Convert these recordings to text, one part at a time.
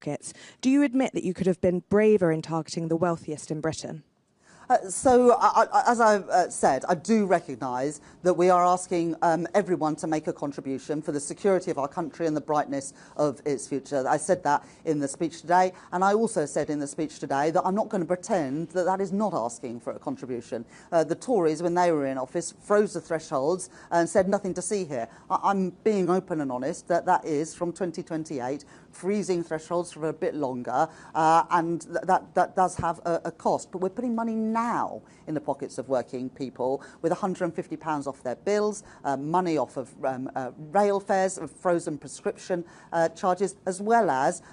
pockets. Do you admit that you could have been braver in targeting the wealthiest in Britain? As I've said, I do recognise that we are asking everyone to make a contribution for the security of our country and the brightness of its future. I said that in the speech today, and I also said in the speech today that I'm not going to pretend that that is not asking for a contribution. The Tories, when they were in office, froze the thresholds and said nothing to see here. I'm being open and honest that that is from 2028, freezing thresholds for a bit longer, and that does have a cost. But we're putting money now in the pockets of working people with £150 off their bills, money off of rail fares, of frozen prescription charges, as well as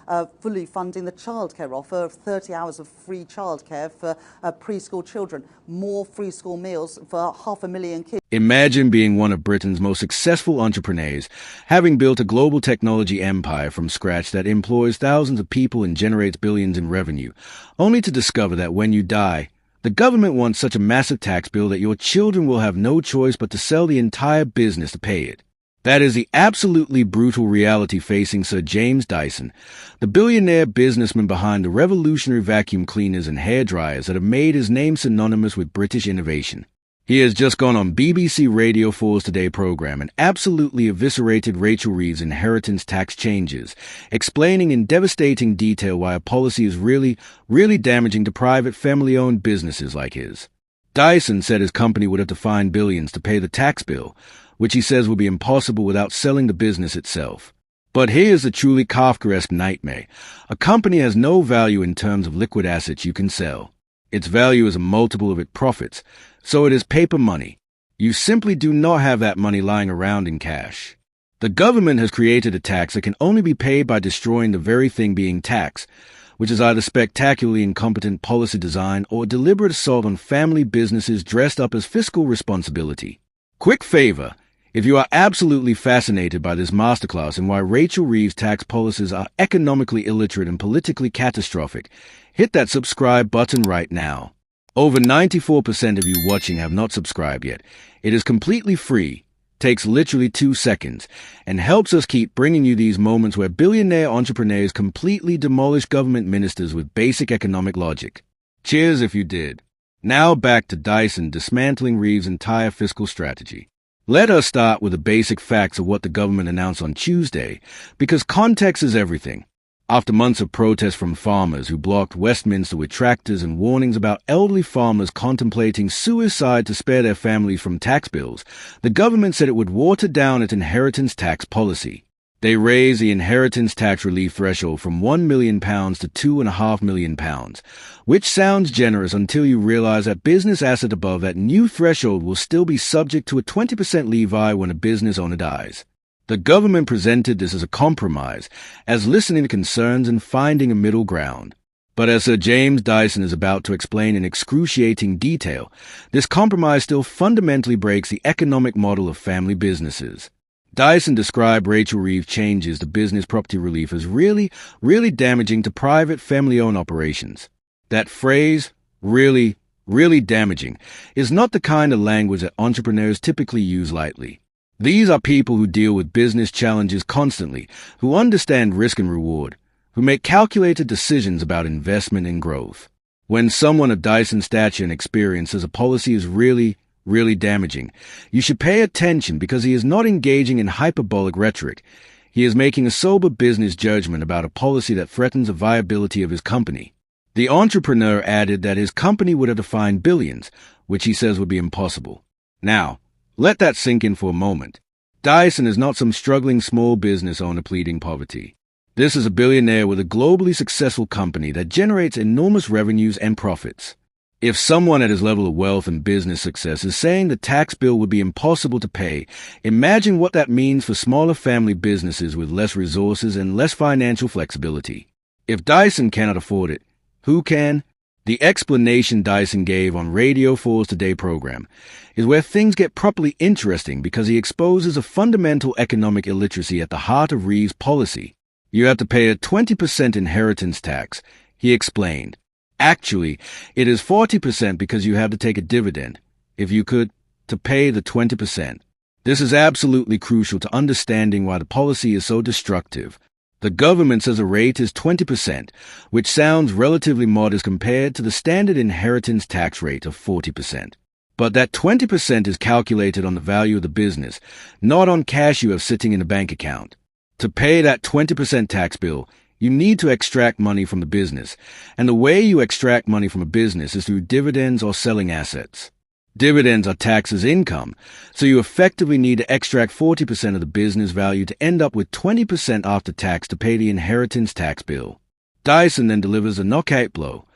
fully funding the childcare offer of 30 hours of free childcare for preschool children, more free school meals for 500,000 kids. Imagine being one of Britain's most successful entrepreneurs, having built a global technology empire from scratch that employs thousands of people and generates billions in revenue, only to discover that when you die, the government wants such a massive tax bill that your children will have no choice but to sell the entire business to pay it. That is the absolutely brutal reality facing Sir James Dyson, the billionaire businessman behind the revolutionary vacuum cleaners and hairdryers that have made his name synonymous with British innovation. He has just gone on BBC Radio 4's Today programme and absolutely eviscerated Rachel Reeves' inheritance tax changes, explaining in devastating detail why a policy is really damaging to private family-owned businesses like his. Dyson said his company would have to find billions to pay the tax bill, which he says would be impossible without selling the business itself. But here's the truly Kafkaesque nightmare. A company has no value in terms of liquid assets you can sell. Its value is a multiple of its profits, so it is paper money. You simply do not have that money lying around in cash. The government has created a tax that can only be paid by destroying the very thing being taxed, which is either spectacularly incompetent policy design or a deliberate assault on family businesses dressed up as fiscal responsibility. Quick favor, if you are absolutely fascinated by this masterclass in why Rachel Reeves' tax policies are economically illiterate and politically catastrophic, hit that subscribe button right now. Over 94% of you watching have not subscribed yet. It is completely free, takes literally 2 seconds, and helps us keep bringing you these moments where billionaire entrepreneurs completely demolish government ministers with basic economic logic. Cheers if you did. Now back to Dyson dismantling Reeves' entire fiscal strategy. Let us start with the basic facts of what the government announced on Tuesday, because context is everything. After months of protests from farmers who blocked Westminster with tractors and warnings about elderly farmers contemplating suicide to spare their families from tax bills, the government said it would water down its inheritance tax policy. They raised the inheritance tax relief threshold from £1 million to £2.5 million, which sounds generous until you realize that business assets above that new threshold will still be subject to a 20% levy when a business owner dies. The government presented this as a compromise, as listening to concerns and finding a middle ground. But as Sir James Dyson is about to explain in excruciating detail, this compromise still fundamentally breaks the economic model of family businesses. Dyson described Rachel Reeves' changes to business property relief as really damaging to private family-owned operations. That phrase, really damaging, is not the kind of language that entrepreneurs typically use lightly. These are people who deal with business challenges constantly, who understand risk and reward, who make calculated decisions about investment and growth. When someone of Dyson's stature and experience says a policy is really damaging, you should pay attention because he is not engaging in hyperbolic rhetoric. He is making a sober business judgment about a policy that threatens the viability of his company. The entrepreneur added that his company would have to find billions, which he says would be impossible. Now, let that sink in for a moment. Dyson is not some struggling small business owner pleading poverty. This is a billionaire with a globally successful company that generates enormous revenues and profits. If someone at his level of wealth and business success is saying the tax bill would be impossible to pay, imagine what that means for smaller family businesses with less resources and less financial flexibility. If Dyson cannot afford it, who can? The explanation Dyson gave on Radio 4's Today program is where things get properly interesting because he exposes a fundamental economic illiteracy at the heart of Reeves' policy. You have to pay a 20% inheritance tax, he explained. Actually, it is 40% because you have to take a dividend, if you could, to pay the 20%. This is absolutely crucial to understanding why the policy is so destructive. The government says a rate is 20%, which sounds relatively modest compared to the standard inheritance tax rate of 40%. But that 20% is calculated on the value of the business, not on cash you have sitting in a bank account. To pay that 20% tax bill, you need to extract money from the business, and the way you extract money from a business is through dividends or selling assets. Dividends are taxed as income, so you effectively need to extract 40% of the business value to end up with 20% after tax to pay the inheritance tax bill. Dyson then delivers a knockout blow.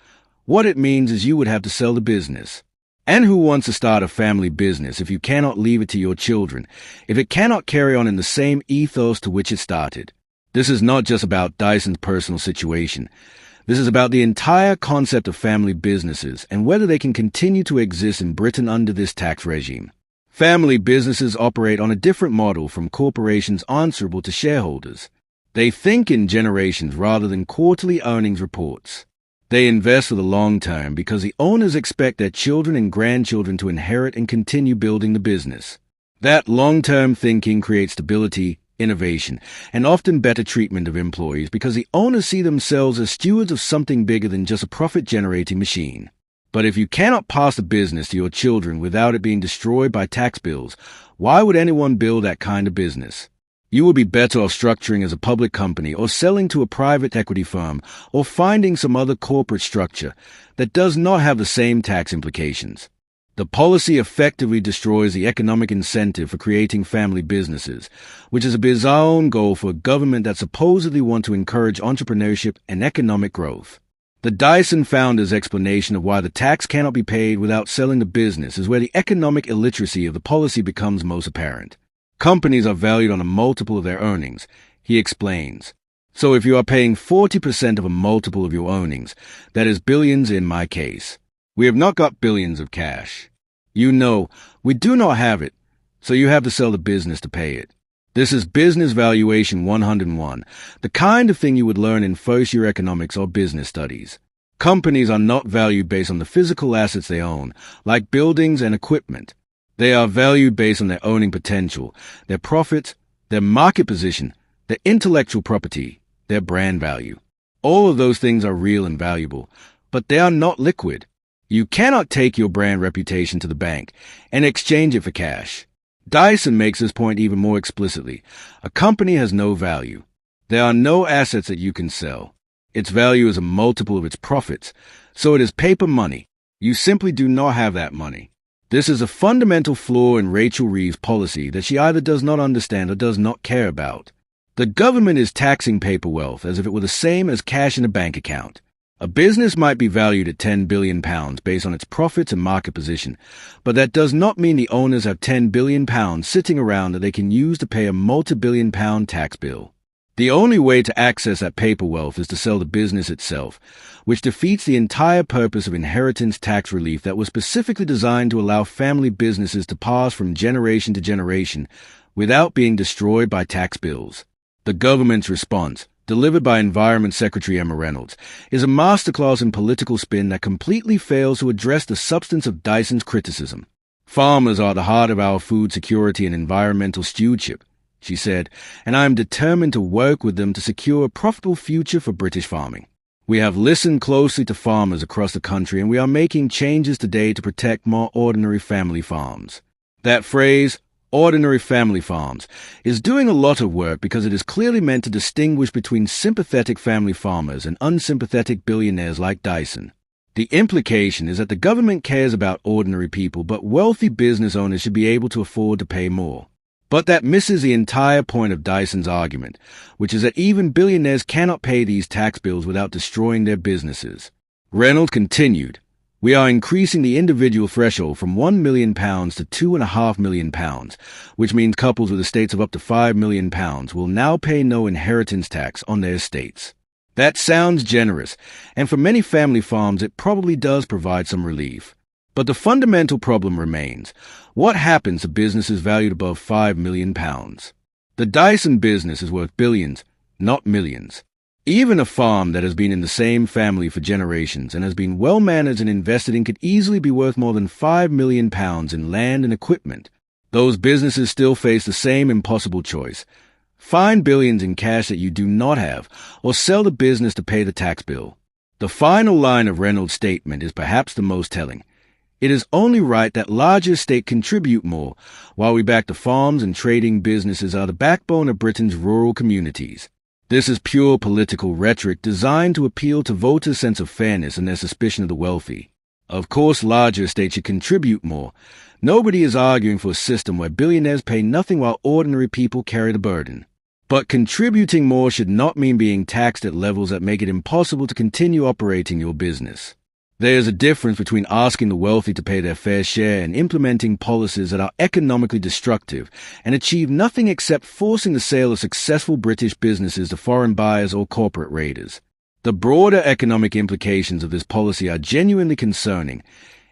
What it means is you would have to sell the business. And who wants to start a family business if you cannot leave it to your children, if it cannot carry on in the same ethos to which it started? This is not just about Dyson's personal situation. This is about the entire concept of family businesses and whether they can continue to exist in Britain under this tax regime. Family businesses operate on a different model from corporations answerable to shareholders. They think in generations rather than quarterly earnings reports. They invest for the long term because the owners expect their children and grandchildren to inherit and continue building the business. That long-term thinking creates stability, innovation, and often better treatment of employees because the owners see themselves as stewards of something bigger than just a profit-generating machine. But if you cannot pass the business to your children without it being destroyed by tax bills, why would anyone build that kind of business? You would be better off structuring as a public company or selling to a private equity firm or finding some other corporate structure that does not have the same tax implications. The policy effectively destroys the economic incentive for creating family businesses, which is a bizarre goal for a government that supposedly wants to encourage entrepreneurship and economic growth. The Dyson founders' explanation of why the tax cannot be paid without selling the business is where the economic illiteracy of the policy becomes most apparent. Companies are valued on a multiple of their earnings, he explains. So if you are paying 40% of a multiple of your earnings, that is billions in my case. We have not got billions of cash. You know, we do not have it, so you have to sell the business to pay it. This is Business Valuation 101, the kind of thing you would learn in first-year economics or business studies. Companies are not valued based on the physical assets they own, like buildings and equipment. They are valued based on their earning potential, their profits, their market position, their intellectual property, their brand value. All of those things are real and valuable, but they are not liquid. You cannot take your brand reputation to the bank and exchange it for cash. Dyson makes this point even more explicitly. A company has no value. There are no assets that you can sell. Its value is a multiple of its profits, so it is paper money. You simply do not have that money. This is a fundamental flaw in Rachel Reeves' policy that she either does not understand or does not care about. The government is taxing paper wealth as if it were the same as cash in a bank account. A business might be valued at £10 billion based on its profits and market position, but that does not mean the owners have £10 billion sitting around that they can use to pay a multi-billion-pound tax bill. The only way to access that paper wealth is to sell the business itself, which defeats the entire purpose of inheritance tax relief that was specifically designed to allow family businesses to pass from generation to generation without being destroyed by tax bills. The government's response, delivered by Environment Secretary Emma Reynolds, is a masterclass in political spin that completely fails to address the substance of Dyson's criticism. Farmers are the heart of our food security and environmental stewardship, she said, and I am determined to work with them to secure a profitable future for British farming. We have listened closely to farmers across the country and we are making changes today to protect more ordinary family farms. That phrase, ordinary family farms, is doing a lot of work because it is clearly meant to distinguish between sympathetic family farmers and unsympathetic billionaires like Dyson. The implication is that the government cares about ordinary people, but wealthy business owners should be able to afford to pay more. But that misses the entire point of Dyson's argument, which is that even billionaires cannot pay these tax bills without destroying their businesses. Reynolds continued, "We are increasing the individual threshold from £1 million to £2.5 million, which means couples with estates of up to £5 million will now pay no inheritance tax on their estates." That sounds generous, and for many family farms it probably does provide some relief. But the fundamental problem remains. What happens to businesses valued above £5 million? The Dyson business is worth billions, not millions. Even a farm that has been in the same family for generations and has been well managed and invested in could easily be worth more than £5 million in land and equipment. Those businesses still face the same impossible choice: find billions in cash that you do not have, or sell the business to pay the tax bill. The final line of Reynolds' statement is perhaps the most telling. It is only right that larger states contribute more, while we back the farms and trading businesses are the backbone of Britain's rural communities. This is pure political rhetoric designed to appeal to voters' sense of fairness and their suspicion of the wealthy. Of course, larger states should contribute more. Nobody is arguing for a system where billionaires pay nothing while ordinary people carry the burden. But contributing more should not mean being taxed at levels that make it impossible to continue operating your business. There is a difference between asking the wealthy to pay their fair share and implementing policies that are economically destructive and achieve nothing except forcing the sale of successful British businesses to foreign buyers or corporate raiders. The broader economic implications of this policy are genuinely concerning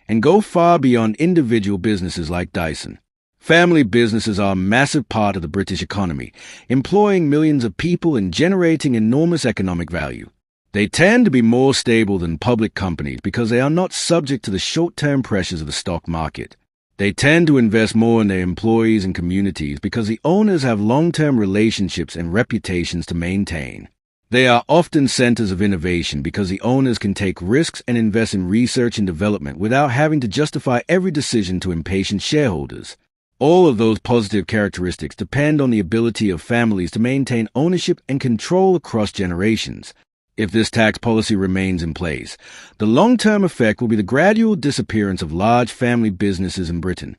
and go far beyond individual businesses like Dyson. Family businesses are a massive part of the British economy, employing millions of people and generating enormous economic value. They tend to be more stable than public companies because they are not subject to the short-term pressures of the stock market. They tend to invest more in their employees and communities because the owners have long-term relationships and reputations to maintain. They are often centers of innovation because the owners can take risks and invest in research and development without having to justify every decision to impatient shareholders. All of those positive characteristics depend on the ability of families to maintain ownership and control across generations. If this tax policy remains in place, the long-term effect will be the gradual disappearance of large family businesses in Britain.